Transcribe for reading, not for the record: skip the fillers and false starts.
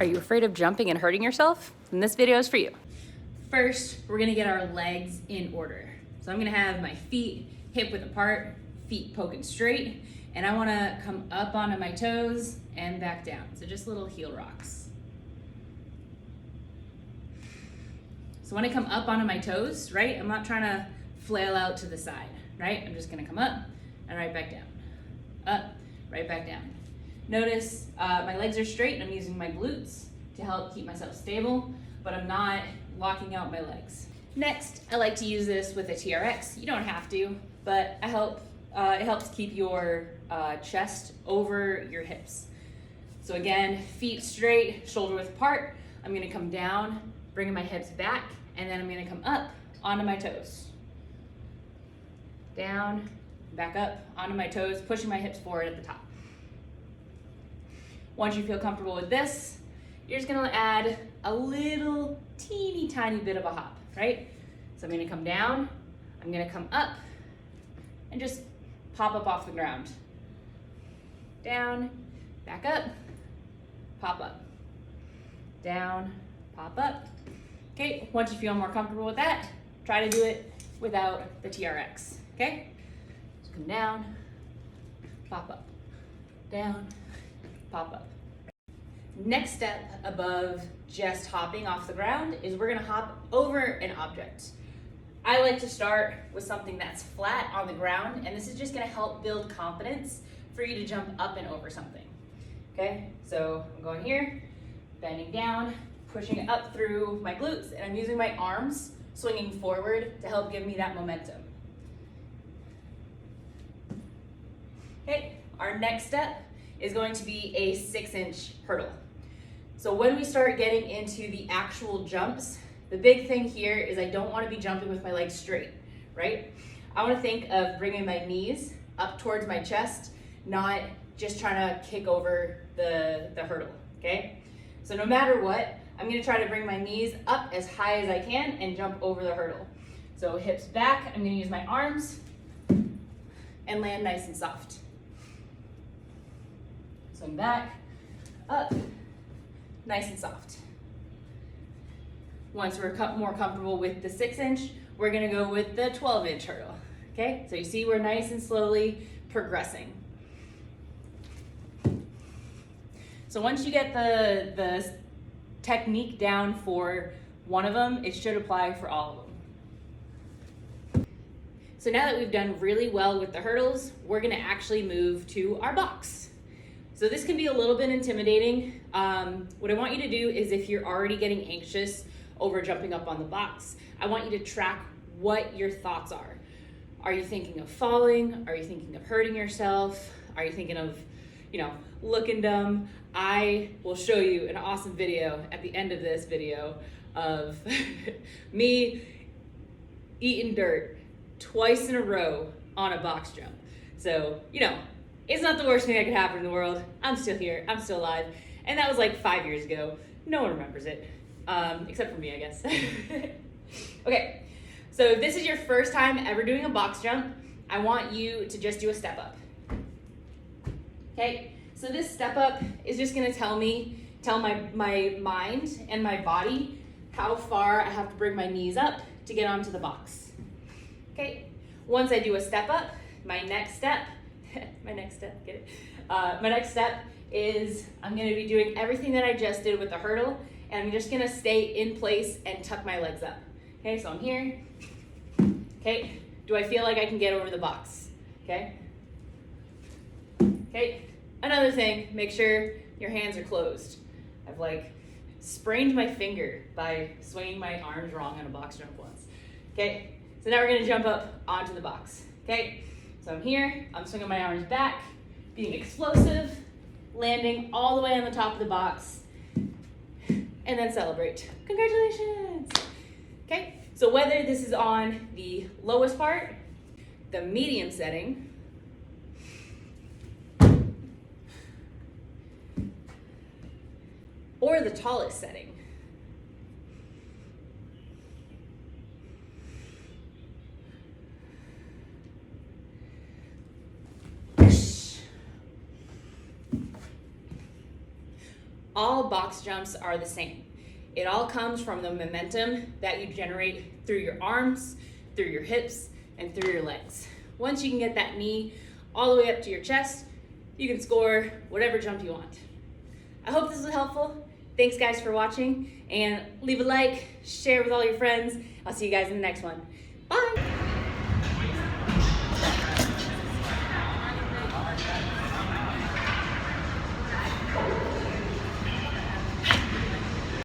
Are you afraid of jumping and hurting yourself? Then this video is for you. First, we're gonna get our legs in order. So I'm gonna have my feet hip width apart, feet poking straight, and I wanna come up onto my toes and back down. So just little heel rocks. So when I come up onto my toes, right, I'm not trying to flail out to the side, right? I'm just gonna come up and right back down. Up, right back down. Notice my legs are straight and I'm using my glutes to help keep myself stable, but I'm not locking out my legs. Next, I like to use this with a TRX. You don't have to, but it helps keep your chest over your hips. So again, feet straight, shoulder width apart. I'm gonna come down, bringing my hips back, and then I'm gonna come up onto my toes. Down, back up onto my toes, pushing my hips forward at the top. Once you feel comfortable with this, you're just gonna add a little teeny tiny bit of a hop, right? So I'm gonna come down, I'm gonna come up, and just pop up off the ground. Down, back up, pop up. Down, pop up. Okay, once you feel more comfortable with that, try to do it without the TRX, okay? So come down, pop up, down, pop up. Next step above just hopping off the ground is we're gonna hop over an object. I like to start with something that's flat on the ground, and this is just gonna help build confidence for you to jump up and over something, okay? So I'm going here, bending down, pushing it up through my glutes, and I'm using my arms swinging forward to help give me that momentum. Okay, our next step is going to be a 6-inch hurdle. So when we start getting into the actual jumps, the big thing here is I don't want to be jumping with my legs straight, right? I want to think of bringing my knees up towards my chest, not just trying to kick over the hurdle, okay? So no matter what, I'm going to try to bring my knees up as high as I can and jump over the hurdle. So hips back, I'm going to use my arms and land nice and soft. Swing back, up, nice and soft. Once we're more comfortable with the 6-inch, we're gonna go with the 12-inch hurdle, okay? So you see we're nice and slowly progressing. So once you get the technique down for one of them, it should apply for all of them. So now that we've done really well with the hurdles, we're gonna actually move to our box. So this can be a little bit intimidating. What I want you to do is, if you're already getting anxious over jumping up on the box, I want you to track what your thoughts are. Are you thinking of falling? Are you thinking of hurting yourself? Are you thinking of, looking dumb? I will show you an awesome video at the end of this video of me eating dirt twice in a row on a box jump. So, it's not the worst thing that could happen in the world. I'm still here, I'm still alive. And that was like 5 years ago. No one remembers it, except for me, I guess. Okay, so if this is your first time ever doing a box jump, I want you to just do a step up. Okay, so this step up is just gonna tell my mind and my body how far I have to bring my knees up to get onto the box. Okay, once I do a step up, my next step is I'm gonna be doing everything that I just did with the hurdle, and I'm just gonna stay in place and tuck my legs up. Okay, so I'm here. Okay, do I feel like I can get over the box? Okay. Okay, another thing, make sure your hands are closed. I've sprained my finger by swinging my arms wrong on a box jump once. Okay, so now we're gonna jump up onto the box. Okay, so I'm here, I'm swinging my arms back, being explosive, landing all the way on the top of the box, and then celebrate. Congratulations! Okay, so whether this is on the lowest part, the medium setting, or the tallest setting, all box jumps are the same. It all comes from the momentum that you generate through your arms, through your hips, and through your legs. Once you can get that knee all the way up to your chest, you can score whatever jump you want. I hope this was helpful. Thanks guys for watching, and leave a like, share with all your friends. I'll see you guys in the next one. Bye.